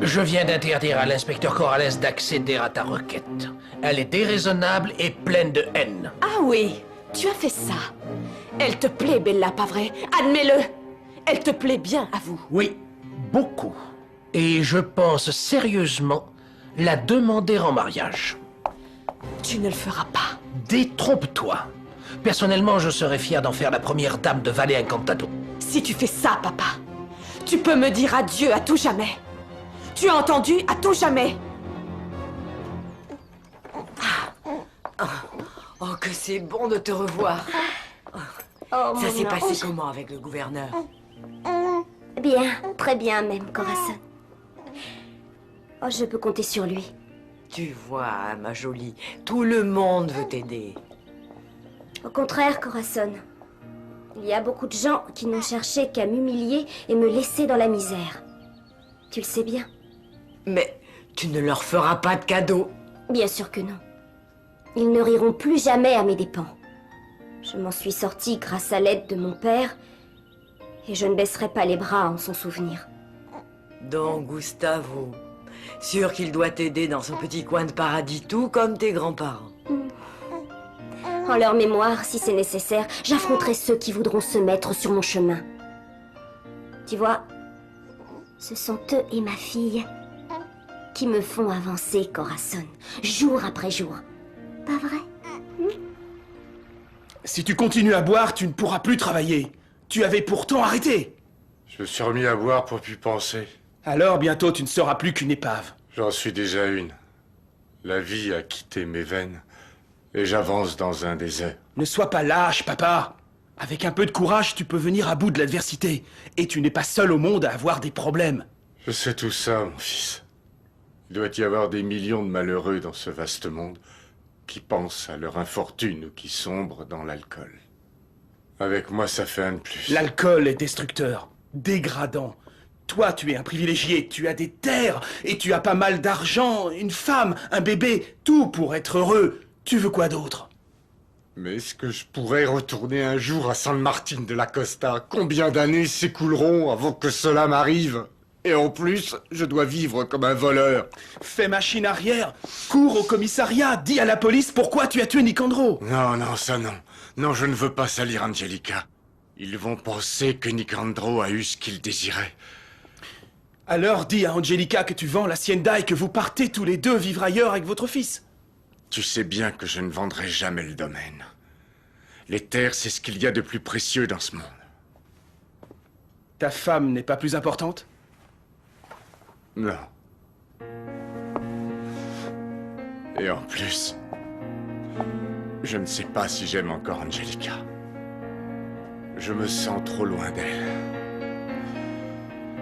Je viens d'interdire à l'inspecteur Corrales d'accéder à ta requête. Elle est déraisonnable et pleine de haine. Ah oui, tu as fait ça. Elle te plaît, Bella, pas vrai? Admets-le. Elle te plaît bien, avoue. Oui, beaucoup. Et je pense sérieusement la demander en mariage. Tu ne le feras pas. Détrompe-toi. Personnellement, je serais fier d'en faire la première dame de Valle Encantado. Si tu fais ça, papa, tu peux me dire adieu à tout jamais. Tu as entendu? À tout jamais. Oh, que c'est bon de te revoir. Oh, Ça s'est mon passé ange. comment avec le gouverneur? Bien, très bien même, Corazon. Oh, je peux compter sur lui. Tu vois, ma jolie, tout le monde veut t'aider. Au contraire, Corazon. Il y a beaucoup de gens qui n'ont cherché qu'à m'humilier et me laisser dans la misère. Tu le sais bien. Mais tu ne leur feras pas de cadeaux. Bien sûr que non. Ils ne riront plus jamais à mes dépens. Je m'en suis sortie grâce à l'aide de mon père et je ne baisserai pas les bras en son souvenir. Donc, Gustavo, sûr qu'il doit t'aider dans son petit coin de paradis, tout comme tes grands-parents. En leur mémoire, si c'est nécessaire, j'affronterai ceux qui voudront se mettre sur mon chemin. Tu vois, ce sont eux et ma fille qui me font avancer, Corazon, jour après jour. Pas vrai? Si tu continues à boire, tu ne pourras plus travailler. Tu avais pourtant arrêté. Je me suis remis à boire pour plus penser. Alors bientôt tu ne seras plus qu'une épave. J'en suis déjà une. La vie a quitté mes veines et j'avance dans un désert. Ne sois pas lâche, papa. Avec un peu de courage, tu peux venir à bout de l'adversité. Et tu n'es pas seul au monde à avoir des problèmes. Je sais tout ça, mon fils. Il doit y avoir des millions de malheureux dans ce vaste monde qui pensent à leur infortune ou qui sombrent dans l'alcool. Avec moi, ça fait un de plus. L'alcool est destructeur, dégradant. Toi, tu es un privilégié, tu as des terres, et tu as pas mal d'argent, une femme, un bébé, tout pour être heureux. Tu veux quoi d'autre? Mais est-ce que je pourrais retourner un jour à San Martin de la Costa? Combien d'années s'écouleront avant que cela m'arrive? Et en plus, je dois vivre comme un voleur. Fais machine arrière, cours au commissariat, dis à la police pourquoi tu as tué Nicandro. Non, non, ça non. Non, je ne veux pas salir Angelica. Ils vont penser que Nicandro a eu ce qu'il désirait. Alors dis à Angelica que tu vends l'hacienda et que vous partez tous les deux vivre ailleurs avec votre fils. Tu sais bien que je ne vendrai jamais le domaine. Les terres, c'est ce qu'il y a de plus précieux dans ce monde. Ta femme n'est pas plus importante? Non. Et en plus, je ne sais pas si j'aime encore Angelica. Je me sens trop loin d'elle.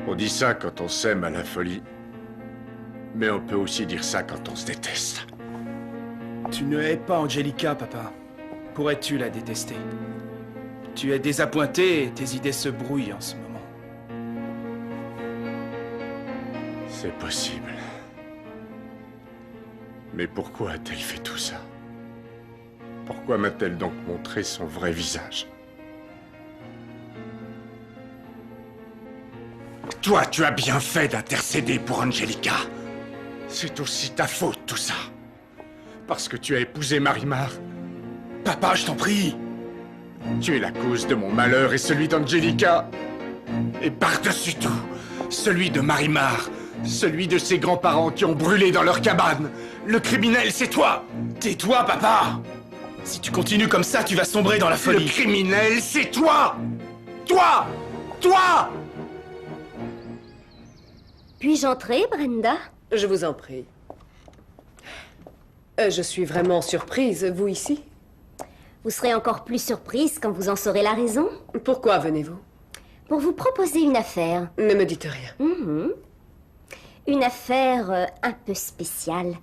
On dit ça quand on s'aime à la folie, mais on peut aussi dire ça quand on se déteste. Tu ne hais pas Angelica, papa. Pourrais-tu la détester? Tu es désappointé et tes idées se brouillent en ce moment. C'est possible. Mais pourquoi a-t-elle fait tout ça? Pourquoi m'a-t-elle donc montré son vrai visage? Toi, tu as bien fait d'intercéder pour Angelica. C'est aussi ta faute, tout ça. Parce que tu as épousé Marimar. Papa, je t'en prie. Tu es la cause de mon malheur et celui d'Angelica. Et par-dessus tout, celui de Marimar. Celui de ses grands-parents qui ont brûlé dans leur cabane. Le criminel, c'est toi. Tais-toi, papa. Si tu continues comme ça, tu vas sombrer dans la folie. Le criminel, c'est toi. Toi. Toi. Puis-je entrer, Brenda? Je vous en prie. Je suis vraiment surprise, vous ici? Vous serez encore plus surprise quand vous en saurez la raison. Pourquoi venez-vous? Pour vous proposer une affaire. Ne me dites rien. Une affaire un peu spéciale,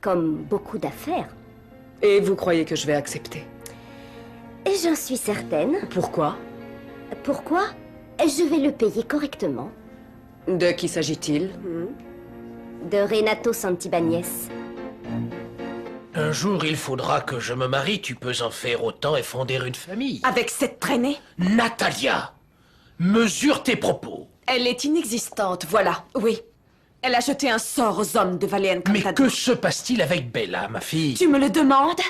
comme beaucoup d'affaires. Et vous croyez que je vais accepter? Et j'en suis certaine. Pourquoi? Pourquoi? Je vais le payer correctement. De qui s'agit-il? De Renato Santibáñez. Un jour, il faudra que je me marie. Tu peux en faire autant et fonder une famille. Avec cette traînée? Natalia, mesure tes propos. Elle est inexistante, voilà, oui. Elle a jeté un sort aux hommes de Valle Mais Encantado. que se passe-t-il avec Bella, ma fille? Tu me le demandes?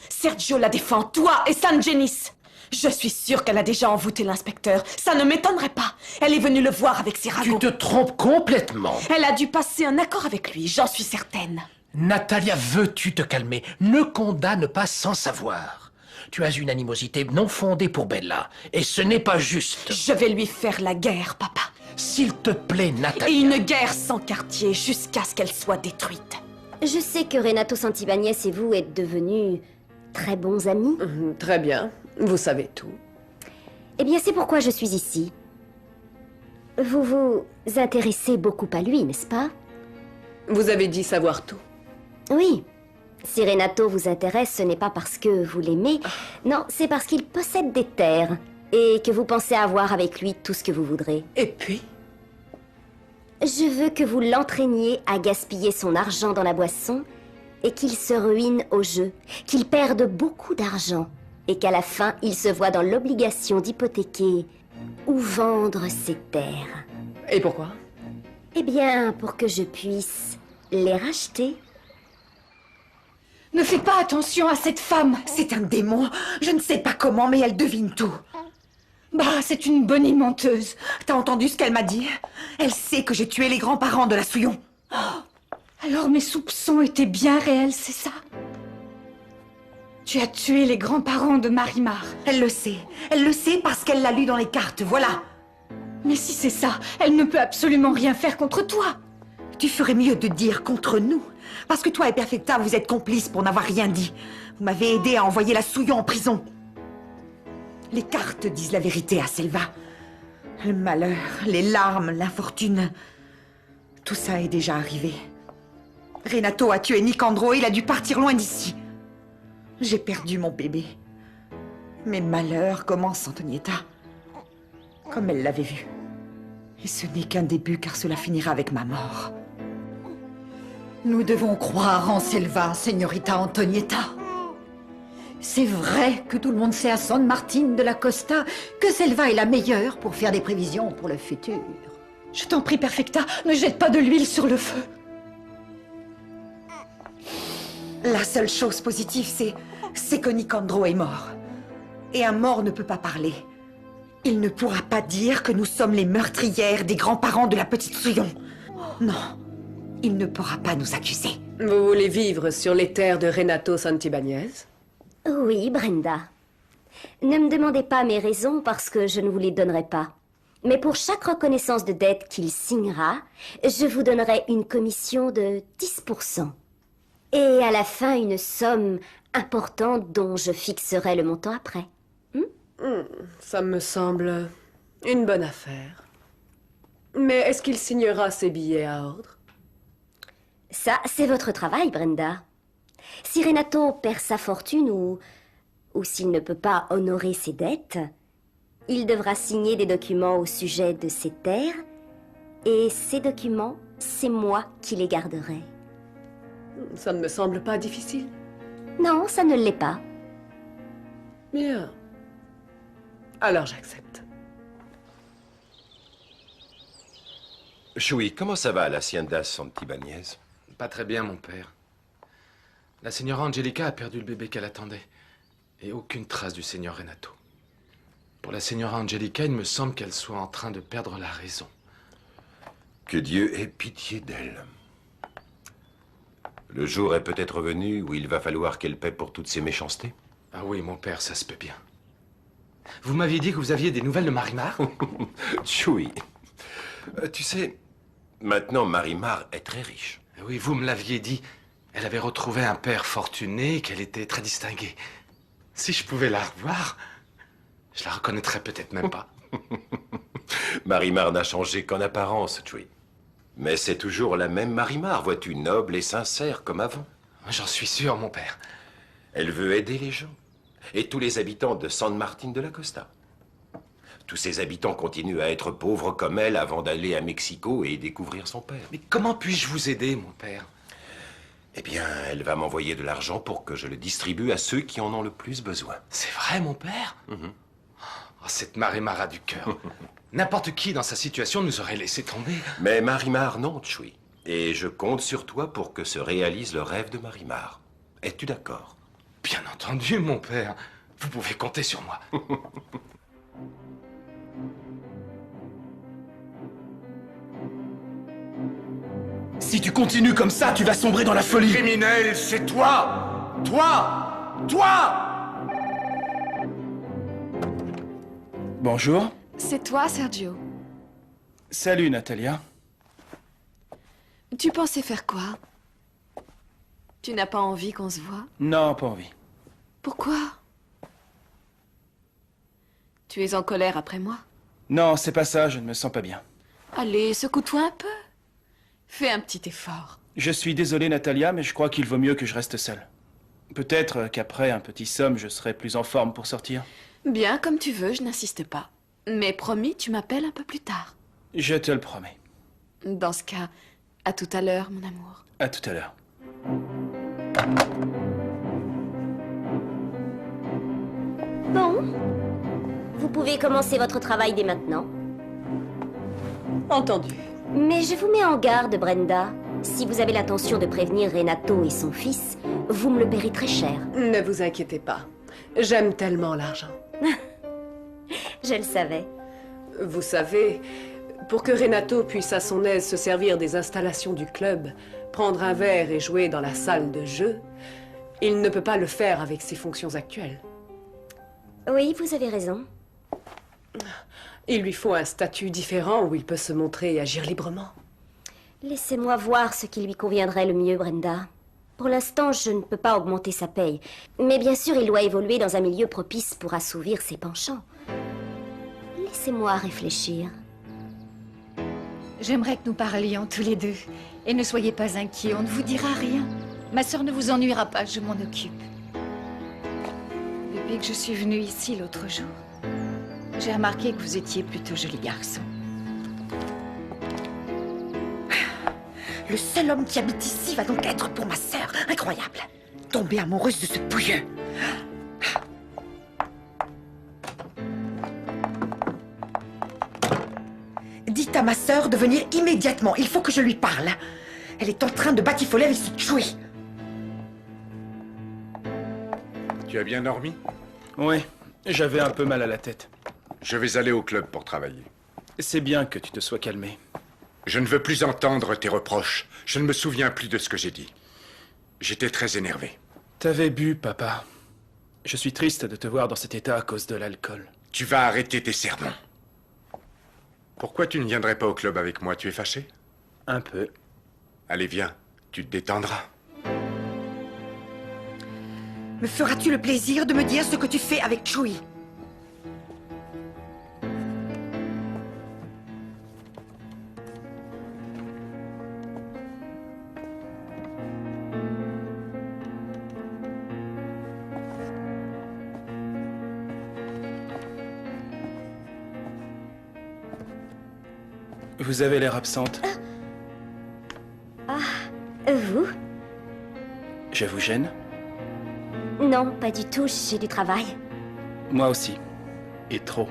Sergio la défend, toi et San Genis. Je suis sûre qu'elle a déjà envoûté l'inspecteur. Ça ne m'étonnerait pas. Elle est venue le voir avec ses Tu ragots. te trompes complètement. Elle a dû passer un accord avec lui, j'en suis certaine. Natalia, veux-tu te calmer? Ne condamne pas sans savoir. Tu as une animosité non fondée pour Bella, et ce n'est pas juste. Je vais lui faire la guerre, papa. S'il te plaît, Et Natalia. une guerre sans quartier jusqu'à ce qu'elle soit détruite. Je sais que Renato Santibáñez et vous êtes devenus très bons amis. Très bien, vous savez tout. Eh bien, c'est pourquoi je suis ici. Vous vous intéressez beaucoup à lui, n'est-ce pas? Vous avez dit savoir tout. Oui. Si Renato vous intéresse, ce n'est pas parce que vous l'aimez. Non, c'est parce qu'il possède des terres. Et que vous pensez avoir avec lui tout ce que vous voudrez. Et puis? Je veux que vous l'entraîniez à gaspiller son argent dans la boisson et qu'il se ruine au jeu, qu'il perde beaucoup d'argent et qu'à la fin, il se voit dans l'obligation d'hypothéquer ou vendre ses terres. Et pourquoi? Eh bien, pour que je puisse les racheter. Ne fais pas attention à cette femme. C'est un démon. Je ne sais pas comment, mais elle devine tout. Bah, c'est une bonne menteuse. T'as entendu ce qu'elle m'a dit? Elle sait que j'ai tué les grands-parents de la Souillon. Alors mes soupçons étaient bien réels, c'est ça? Tu as tué les grands-parents de Marimar. Elle le sait. Elle le sait parce qu'elle l'a lu dans les cartes, voilà. Mais si c'est ça, elle ne peut absolument rien faire contre toi. Tu ferais mieux de dire contre nous. Parce que toi et Perfecta, vous êtes complices pour n'avoir rien dit. Vous m'avez aidé à envoyer la Souillon en prison. Les cartes disent la vérité à Selva. Le malheur, les larmes, l'infortune. Tout ça est déjà arrivé. Renato a tué Nicandro et il a dû partir loin d'ici. J'ai perdu mon bébé. Mes malheurs commencent, Antonietta. Comme elle l'avait vu. Et ce n'est qu'un début car cela finira avec ma mort. Nous devons croire en Selva, Signorita Antonietta. C'est vrai que tout le monde sait à San Martin de la Costa que Selva est la meilleure pour faire des prévisions pour le futur. Je t'en prie, Perfecta, ne jette pas de l'huile sur le feu. La seule chose positive, c'est que Nicandro est mort. Et un mort ne peut pas parler. Il ne pourra pas dire que nous sommes les meurtrières des grands-parents de la petite Souillon. Non, il ne pourra pas nous accuser. Vous voulez vivre sur les terres de Renato Santibáñez? Oui, Brenda. Ne me demandez pas mes raisons parce que je ne vous les donnerai pas. Mais pour chaque reconnaissance de dette qu'il signera, je vous donnerai une commission de 10%. Et à la fin, une somme importante dont je fixerai le montant après. Ça me semble une bonne affaire. Mais est-ce qu'il signera ses billets à ordre? Ça, c'est votre travail, Brenda. Si Renato perd sa fortune ou s'il ne peut pas honorer ses dettes, il devra signer des documents au sujet de ses terres, et ces documents, c'est moi qui les garderai. Ça ne me semble pas difficile. Non, ça ne l'est pas. Bien. Alors j'accepte. Choui, comment ça va à l'Hacienda Santibáñez? Pas très bien, mon père. La signora Angelica a perdu le bébé qu'elle attendait. Et aucune trace du seigneur Renato. Pour la signora Angelica, il me semble qu'elle soit en train de perdre la raison. Que Dieu ait pitié d'elle. Le jour est peut-être venu où il va falloir qu'elle paie pour toutes ses méchancetés. Ah oui, mon père, ça se peut bien. Vous m'aviez dit que vous aviez des nouvelles de Marimar? Choui. Tu sais, maintenant Marimar est très riche. Oui, vous me l'aviez dit. Elle avait retrouvé un père fortuné et qu'elle était très distinguée. Si je pouvais la revoir, je la reconnaîtrais peut-être même pas. Marimar n'a changé qu'en apparence, Choui. Mais c'est toujours la même Marimar, vois-tu, noble et sincère comme avant. J'en suis sûr, mon père. Elle veut aider les gens. Et tous les habitants de San Martin de la Costa. Tous ces habitants continuent à être pauvres comme elle avant d'aller à Mexico et découvrir son père. Mais comment puis-je vous aider, mon père? Eh bien, elle va m'envoyer de l'argent pour que je le distribue à ceux qui en ont le plus besoin. C'est vrai, mon père? Oh, cette Marimar du cœur. N'importe qui dans sa situation nous aurait laissé tomber. Mais Marimar, non, Choui. Et je compte sur toi pour que se réalise le rêve de Marimar. Es-tu d'accord? Bien entendu, mon père. Vous pouvez compter sur moi. Si tu continues comme ça, tu vas sombrer dans la folie. Criminel, c'est toi! Toi! Toi! Bonjour. C'est toi, Sergio. Salut, Natalia. Tu pensais faire quoi? Tu n'as pas envie qu'on se voit? Non, pas envie. Pourquoi? Tu es en colère après moi? Non, c'est pas ça, je ne me sens pas bien. Allez, secoue-toi un peu. Fais un petit effort. Je suis désolé, Natalia, mais je crois qu'il vaut mieux que je reste seul. Peut-être qu'après un petit somme, je serai plus en forme pour sortir. Bien, comme tu veux, je n'insiste pas. Mais promis, tu m'appelles un peu plus tard. Je te le promets. Dans ce cas, à tout à l'heure, mon amour. À tout à l'heure. Bon, vous pouvez commencer votre travail dès maintenant. Entendu. Mais je vous mets en garde, Brenda. Si vous avez l'intention de prévenir Renato et son fils, vous me le paierez très cher. Ne vous inquiétez pas. J'aime tellement l'argent. Je le savais. Vous savez, pour que Renato puisse à son aise se servir des installations du club, prendre un verre et jouer dans la salle de jeu, il ne peut pas le faire avec ses fonctions actuelles. Oui, vous avez raison. Il lui faut un statut différent où il peut se montrer et agir librement. Laissez-moi voir ce qui lui conviendrait le mieux, Brenda. Pour l'instant, je ne peux pas augmenter sa paye. Mais bien sûr, il doit évoluer dans un milieu propice pour assouvir ses penchants. Laissez-moi réfléchir. J'aimerais que nous parlions tous les deux. Et ne soyez pas inquiets, on ne vous dira rien. Ma sœur ne vous ennuiera pas, je m'en occupe. Depuis que je suis venue ici l'autre jour, j'ai remarqué que vous étiez plutôt joli garçon. Le seul homme qui habite ici va donc être pour ma sœur. Incroyable. Tomber amoureuse de ce pouilleux. Dites à ma sœur de venir immédiatement. Il faut que je lui parle. Elle est en train de batifoler avec ce Chewie. Tu as bien dormi? Oui, j'avais un peu mal à la tête. Je vais aller au club pour travailler. C'est bien que tu te sois calmé. Je ne veux plus entendre tes reproches. Je ne me souviens plus de ce que j'ai dit. J'étais très énervé. T'avais bu, papa. Je suis triste de te voir dans cet état à cause de l'alcool. Tu vas arrêter tes sermons. Pourquoi tu ne viendrais pas au club avec moi? Tu es fâché? Un peu. Allez, viens. Tu te détendras. Me feras-tu le plaisir de me dire ce que tu fais avec Chewie? Vous avez l'air absente. Vous? Je vous gêne? Non, pas du tout, j'ai du travail. Moi aussi. Et trop.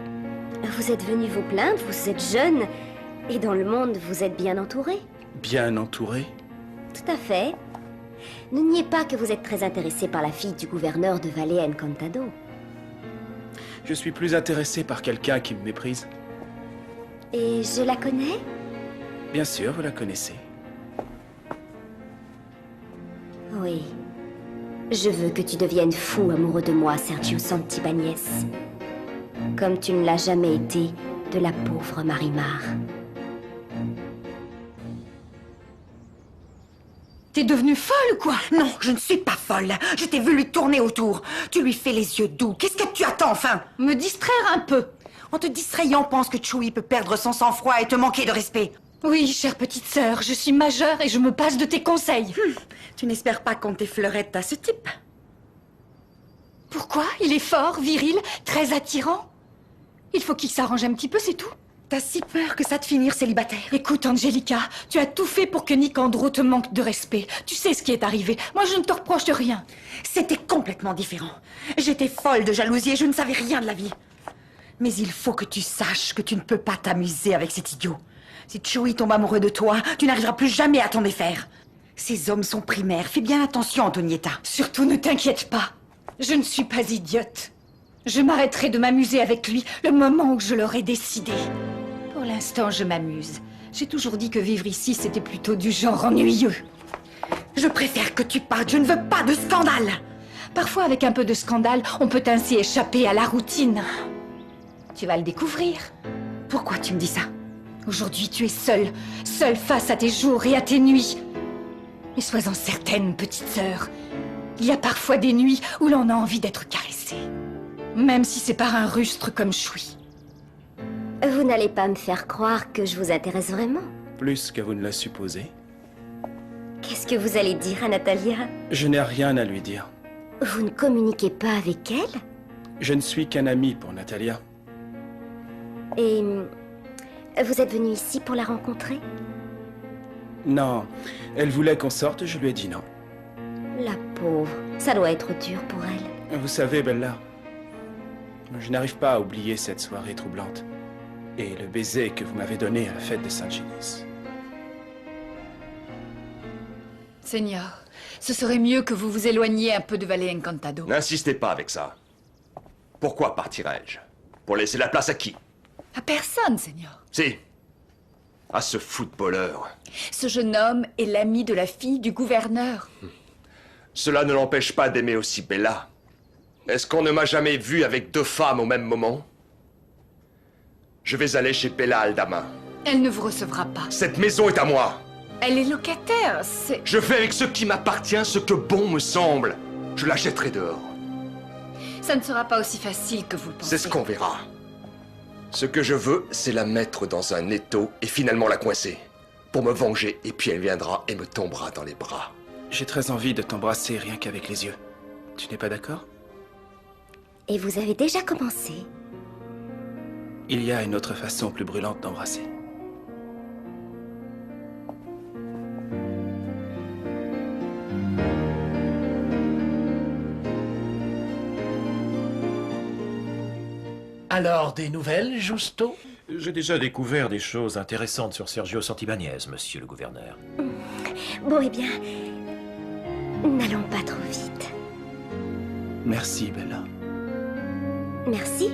Vous êtes venu vous plaindre, vous êtes jeune, et dans le monde, vous êtes bien entouré. Bien entouré? Tout à fait. Ne niez pas que vous êtes très intéressé par la fille du gouverneur de Valle Encantado. Je suis plus intéressé par quelqu'un qui me méprise. Et je la connais? Bien sûr, vous la connaissez. Oui. Je veux que tu deviennes fou amoureux de moi, Sergio Santibáñez. Comme tu ne l'as jamais été de la pauvre Marimar. T'es devenue folle ou quoi? Non, je ne suis pas folle. Je t'ai vu lui tourner autour. Tu lui fais les yeux doux. Qu'est-ce que tu attends, enfin? Me distraire un peu. En te distrayant, pense que Chewie peut perdre son sang-froid et te manquer de respect. Oui, chère petite sœur, je suis majeure et je me passe de tes conseils. Tu n'espères pas qu'on t'effleurettes à ce type? Pourquoi? Il est fort, viril, très attirant. Il faut qu'il s'arrange un petit peu, c'est tout. T'as si peur que ça te finisse célibataire? Écoute, Angelica, tu as tout fait pour que Nicandro te manque de respect. Tu sais ce qui est arrivé. Moi, je ne te reproche de rien. C'était complètement différent. J'étais folle de jalousie et je ne savais rien de la vie. Mais il faut que tu saches que tu ne peux pas t'amuser avec cet idiot. Si Chewie tombe amoureux de toi, tu n'arriveras plus jamais à t'en défaire. Ces hommes sont primaires. Fais bien attention, Antonietta. Surtout ne t'inquiète pas. Je ne suis pas idiote. Je m'arrêterai de m'amuser avec lui le moment où je l'aurai décidé. Pour l'instant, je m'amuse. J'ai toujours dit que vivre ici, c'était plutôt du genre ennuyeux. Je préfère que tu partes. Je ne veux pas de scandale. Parfois, avec un peu de scandale, on peut ainsi échapper à la routine. Tu vas le découvrir. Pourquoi tu me dis ça? Aujourd'hui, tu es seule. Seule face à tes jours et à tes nuits. Mais sois-en certaine, petite sœur. Il y a parfois des nuits où l'on a envie d'être caressée. Même si c'est par un rustre comme Chewie. Vous n'allez pas me faire croire que je vous intéresse vraiment. Plus que vous ne le supposez. Qu'est-ce que vous allez dire à Natalia? Je n'ai rien à lui dire. Vous ne communiquez pas avec elle? Je ne suis qu'un ami pour Natalia. Et vous êtes venu ici pour la rencontrer? Non, elle voulait qu'on sorte, je lui ai dit non. La pauvre, ça doit être dur pour elle. Vous savez, Bella, je n'arrive pas à oublier cette soirée troublante. Et le baiser que vous m'avez donné à la fête de Saint-Génis. Seigneur, ce serait mieux que vous vous éloigniez un peu de Valle Encantado. N'insistez pas avec ça. Pourquoi partirais-je? Pour laisser la place à qui? À personne, Seigneur. Si. À ce footballeur. Ce jeune homme est l'ami de la fille du gouverneur. Cela ne l'empêche pas d'aimer aussi Bella. Est-ce qu'on ne m'a jamais vu avec deux femmes au même moment? Je vais aller chez Bella Aldama. Elle ne vous recevra pas. Cette maison est à moi. Elle est locataire, c'est... Je fais avec ce qui m'appartient ce que bon me semble. Je la jetterai dehors. Ça ne sera pas aussi facile que vous le pensez. C'est ce qu'on verra. Ce que je veux, c'est la mettre dans un étau et finalement la coincer. Pour me venger, et puis elle viendra et me tombera dans les bras. J'ai très envie de t'embrasser rien qu'avec les yeux. Tu n'es pas d'accord? Et vous avez déjà commencé? Il y a une autre façon plus brûlante d'embrasser. Alors, des nouvelles, Justo? J'ai déjà découvert des choses intéressantes sur Sergio Santibáñez, monsieur le gouverneur. Bon, eh bien, n'allons pas trop vite. Merci, Bella. Merci?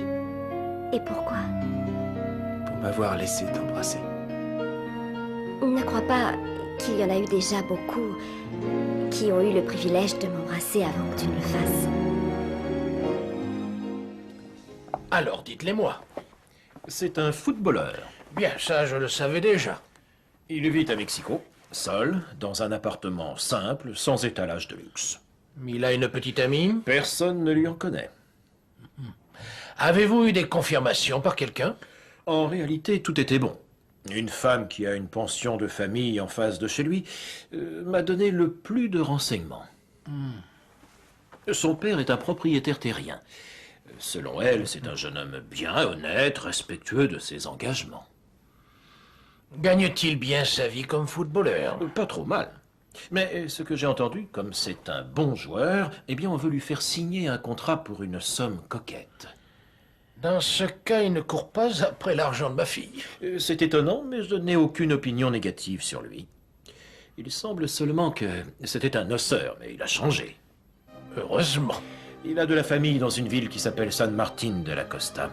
Et pourquoi? Pour m'avoir laissé t'embrasser. Ne crois pas qu'il y en a eu déjà beaucoup qui ont eu le privilège de m'embrasser avant que tu ne le fasses. Alors, dites-les-moi. C'est un footballeur. Bien, ça, je le savais déjà. Il vit à Mexico, seul, dans un appartement simple, sans étalage de luxe. Il a une petite amie? Personne ne lui en connaît. Avez-vous eu des confirmations par quelqu'un? En réalité, tout était bon. Une femme qui a une pension de famille en face de chez lui m'a donné le plus de renseignements. Son père est un propriétaire terrien. Selon elle, c'est un jeune homme bien, honnête, respectueux de ses engagements. Gagne-t-il bien sa vie comme footballeur? Pas trop mal. Mais ce que j'ai entendu, comme c'est un bon joueur, eh bien on veut lui faire signer un contrat pour une somme coquette. Dans ce cas, il ne court pas après l'argent de ma fille. C'est étonnant, mais je n'ai aucune opinion négative sur lui. Il semble seulement que c'était un noceur, mais il a changé. Heureusement. Il a de la famille dans une ville qui s'appelle San Martín de la Costa.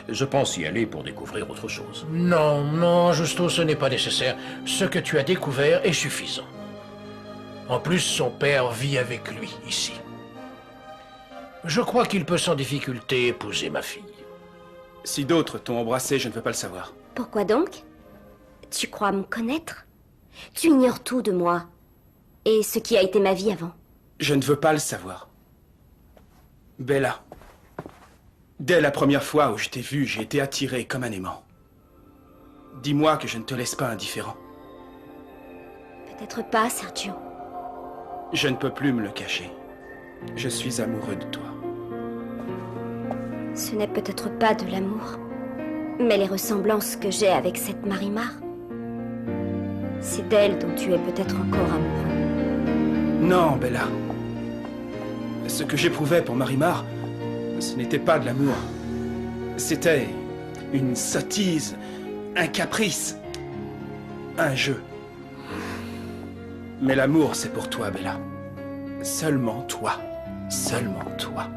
Je pense y aller pour découvrir autre chose. Non, non, Justo, ce n'est pas nécessaire. Ce que tu as découvert est suffisant. En plus, son père vit avec lui, ici. Je crois qu'il peut sans difficulté épouser ma fille. Si d'autres t'ont embrassé, je ne veux pas le savoir. Pourquoi donc? Tu crois me connaître? Tu ignores tout de moi. Et ce qui a été ma vie avant. Je ne veux pas le savoir. Bella, dès la première fois où je t'ai vu, j'ai été attiré comme un aimant. Dis-moi que je ne te laisse pas indifférent. Peut-être pas, Sergio. Je ne peux plus me le cacher. Je suis amoureux de toi. Ce n'est peut-être pas de l'amour, mais les ressemblances que j'ai avec cette Marimar, c'est d'elle dont tu es peut-être encore amoureux. Non, Bella. Ce que j'éprouvais pour Marimar, ce n'était pas de l'amour. C'était une sottise, un caprice. un jeu. Mais l'amour, c'est pour toi, Bella. Seulement toi. Seulement toi.